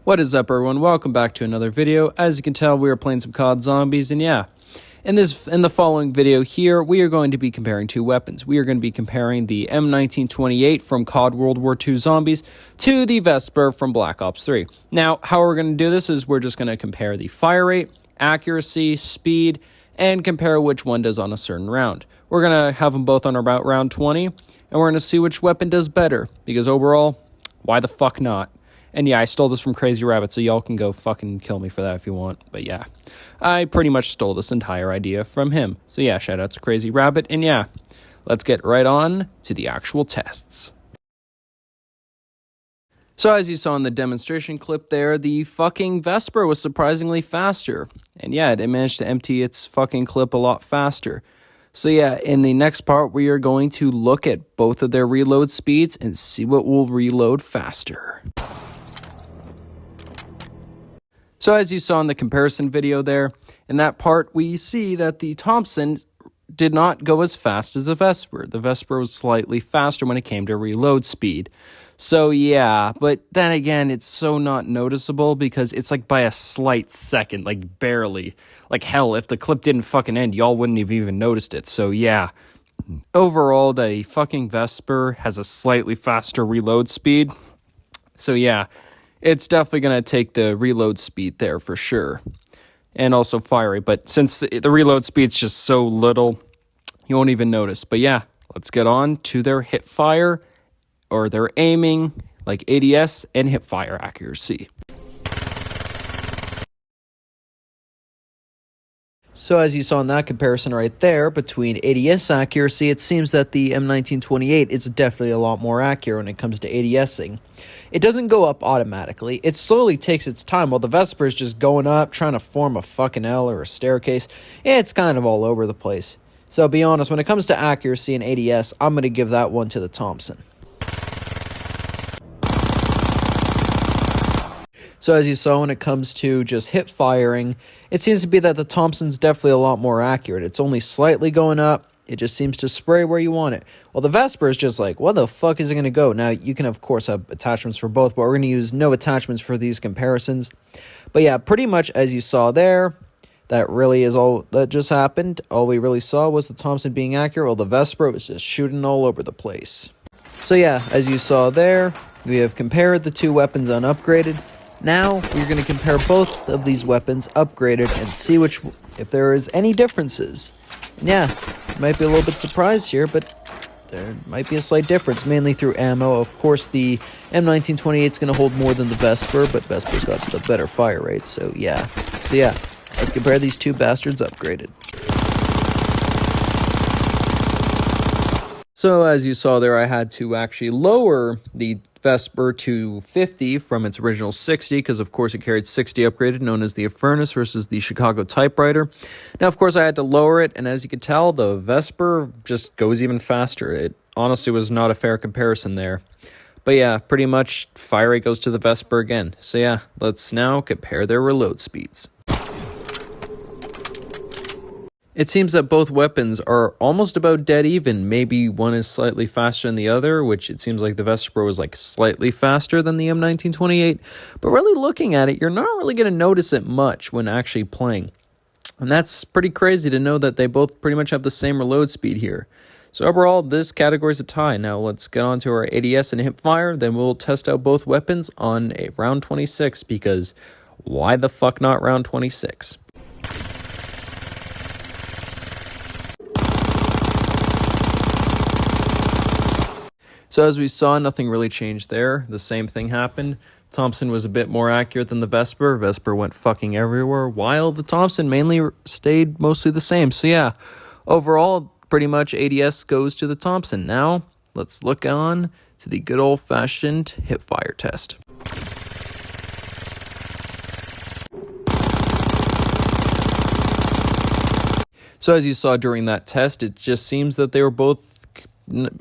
What is up, everyone? Welcome back to another video. As you can tell, we are playing some COD Zombies, and yeah, in the following video here, we are going to be comparing two weapons. We are going to be comparing the M1928 from COD World War II Zombies to the Vesper from Black Ops 3. Now, how we're going to do this is we're just going to compare the fire rate, accuracy, speed, and compare which one does on a certain round. We're going to have them both on about round 20, and we're going to see which weapon does better, because overall, why the fuck not? And yeah, I stole this from Crazy Rabbit, so y'all can go fucking kill me for that if you want. But yeah, I pretty much stole this entire idea from him. So yeah, shout out to Crazy Rabbit. And yeah, let's get right on to the actual tests. So as you saw in the demonstration clip there, the fucking Vesper was surprisingly faster. And yeah, it managed to empty its fucking clip a lot faster. So yeah, in the next part, we are going to look at both of their reload speeds and see what will reload faster. So as you saw in the comparison video there, in that part, we see that the Thompson did not go as fast as the Vesper. The Vesper was slightly faster when it came to reload speed. So yeah, but then again, it's so not noticeable because it's like by a slight second, like barely. Like hell, if the clip didn't fucking end, y'all wouldn't have even noticed it. So yeah, overall, the fucking Vesper has a slightly faster reload speed. So yeah, it's definitely going to take the reload speed there for sure. And also fire rate. But since the reload speed's just so little, you won't even notice. But yeah, let's get on to their hip fire, or their aiming, like ADS, and hip fire accuracy. So as you saw in that comparison right there, between ADS accuracy, it seems that the M1928 is definitely a lot more accurate when it comes to ADSing. It doesn't go up automatically. It slowly takes its time while the Vesper is just going up, trying to form a fucking L or a staircase. It's kind of all over the place. So be honest, when it comes to accuracy and ADS, I'm going to give that one to the Thompson. So as you saw, when it comes to just hip firing, it seems to be that the Thompson's definitely a lot more accurate. It's only slightly going up. It just seems to spray where you want it. Well, the Vesper is just like, what the fuck is it going to go? Now, you can, of course, have attachments for both, but we're going to use no attachments for these comparisons. But yeah, pretty much as you saw there, that really is all that just happened. All we really saw was the Thompson being accurate, while the Vesper was just shooting all over the place. So yeah, as you saw there, we have compared the two weapons unupgraded. Now, we're going to compare both of these weapons upgraded and see if there is any differences. And yeah, you might be a little bit surprised here, but there might be a slight difference, mainly through ammo. Of course, the M1928 is going to hold more than the Vesper, but Vesper's got the better fire rate, so yeah. So yeah, let's compare these two bastards upgraded. So as you saw there, I had to actually lower the Vesper to 50 from its original 60, because of course it carried 60 upgraded, known as the Furnace versus the Chicago Typewriter. Now, of course, I had to lower it, and as you can tell, the Vesper just goes even faster. It honestly was not a fair comparison there. But yeah, pretty much fire rate goes to the Vesper again. So yeah, let's now compare their reload speeds. It seems that both weapons are almost about dead even. Maybe one is slightly faster than the other, which it seems like the Vesper was like slightly faster than the M1928. But really looking at it, you're not really going to notice it much when actually playing. And that's pretty crazy to know that they both pretty much have the same reload speed here. So overall, this category is a tie. Now let's get on to our ADS and hip fire. Then we'll test out both weapons on a round 26, because why the fuck not round 26? So as we saw, nothing really changed there. The same thing happened. Thompson was a bit more accurate than the Vesper. Vesper went fucking everywhere, while the Thompson mainly stayed mostly the same. So yeah, overall, pretty much ADS goes to the Thompson. Now, let's look on to the good old-fashioned hip fire test. So as you saw during that test, it just seems that they were both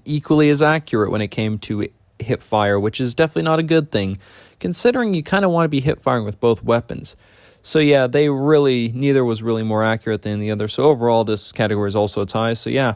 equally as accurate when it came to hip fire, which is definitely not a good thing, considering you kind of want to be hip firing with both weapons. So yeah, neither was really more accurate than the other. So overall, this category is also a tie. So yeah,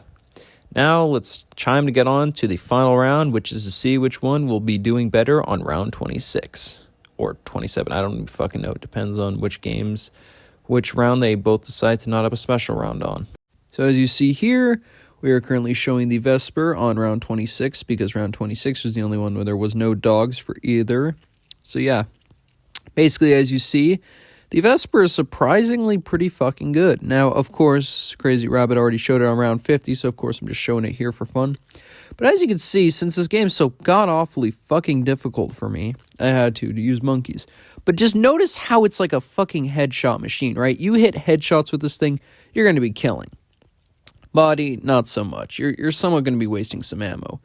now it's time to get on to the final round, which is to see which one will be doing better on round 26. or 27. I don't even fucking know. It depends on which round they both decide to not have a special round on. So as you see here, we are currently showing the Vesper on round 26 because round 26 was the only one where there was no dogs for either. So yeah, basically as you see, the Vesper is surprisingly pretty fucking good. Now, of course, Crazy Rabbit already showed it on round 50, so of course I'm just showing it here for fun. But as you can see, since this game is so god-awfully fucking difficult for me, I had to use monkeys. But just notice how it's like a fucking headshot machine, right? You hit headshots with this thing, you're going to be killing. Body, not so much. You're somewhat going to be wasting some ammo.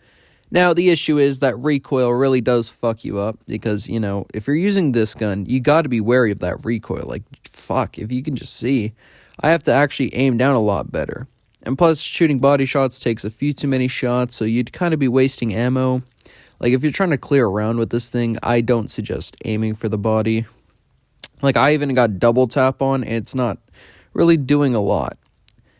Now, the issue is that recoil really does fuck you up because, you know, if you're using this gun, you got to be wary of that recoil. Like, fuck, if you can just see, I have to actually aim down a lot better. And plus, shooting body shots takes a few too many shots, so you'd kind of be wasting ammo. Like, if you're trying to clear around with this thing, I don't suggest aiming for the body. Like, I even got double tap on, and it's not really doing a lot.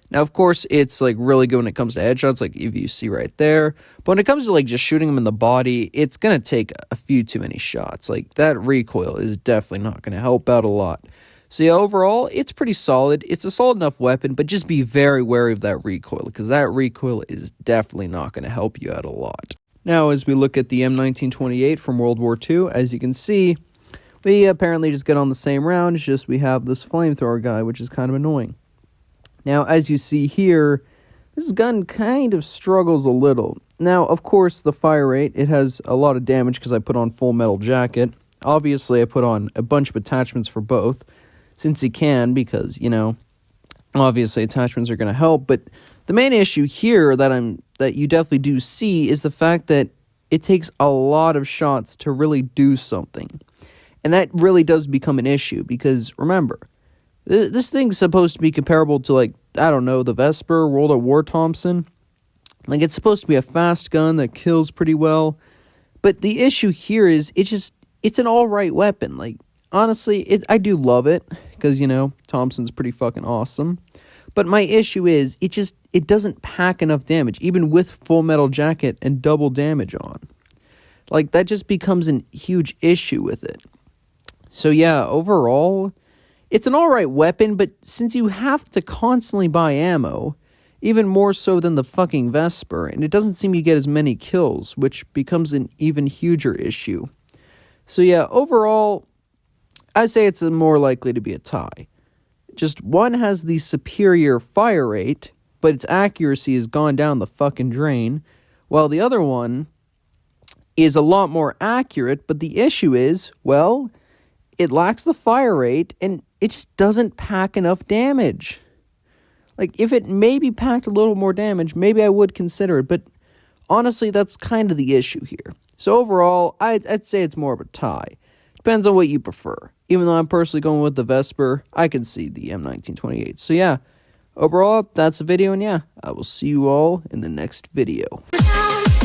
Now, of course, it's, like, really good when it comes to headshots, like, if you see right there. But when it comes to, like, just shooting them in the body, it's going to take a few too many shots. Like, that recoil is definitely not going to help out a lot. So, yeah, overall, it's pretty solid. It's a solid enough weapon, but just be very wary of that recoil, because that recoil is definitely not going to help you out a lot. Now, as we look at the M1928 from World War II, as you can see, we apparently just get on the same round, it's just we have this flamethrower guy, which is kind of annoying. Now, as you see here, this gun kind of struggles a little. Now, of course, the fire rate, it has a lot of damage because I put on full metal jacket. Obviously, I put on a bunch of attachments for both, since you can, because, you know, obviously attachments are going to help. But the main issue here that you definitely do see is the fact that it takes a lot of shots to really do something. And that really does become an issue, because, remember, this thing's supposed to be comparable to, like, I don't know, the Vesper, World at War Thompson. Like, it's supposed to be a fast gun that kills pretty well. But the issue here is, it's an alright weapon. Like, honestly, I do love it, because, you know, Thompson's pretty fucking awesome. But my issue is, it doesn't pack enough damage, even with full metal jacket and double damage on. Like, that just becomes a huge issue with it. So, yeah, overall, it's an alright weapon, but since you have to constantly buy ammo, even more so than the fucking Vesper, and it doesn't seem you get as many kills, which becomes an even huger issue. So yeah, overall, I say it's more likely to be a tie. Just one has the superior fire rate, but its accuracy has gone down the fucking drain, while the other one is a lot more accurate, but the issue is, well, it lacks the fire rate, and it just doesn't pack enough damage. Like, if it maybe packed a little more damage, maybe I would consider it, but honestly, that's kind of the issue here. So overall, I'd say it's more of a tie. Depends on what you prefer. Even though I'm personally going with the Vesper, I can see the M1928. So yeah, overall, that's the video, and yeah, I will see you all in the next video.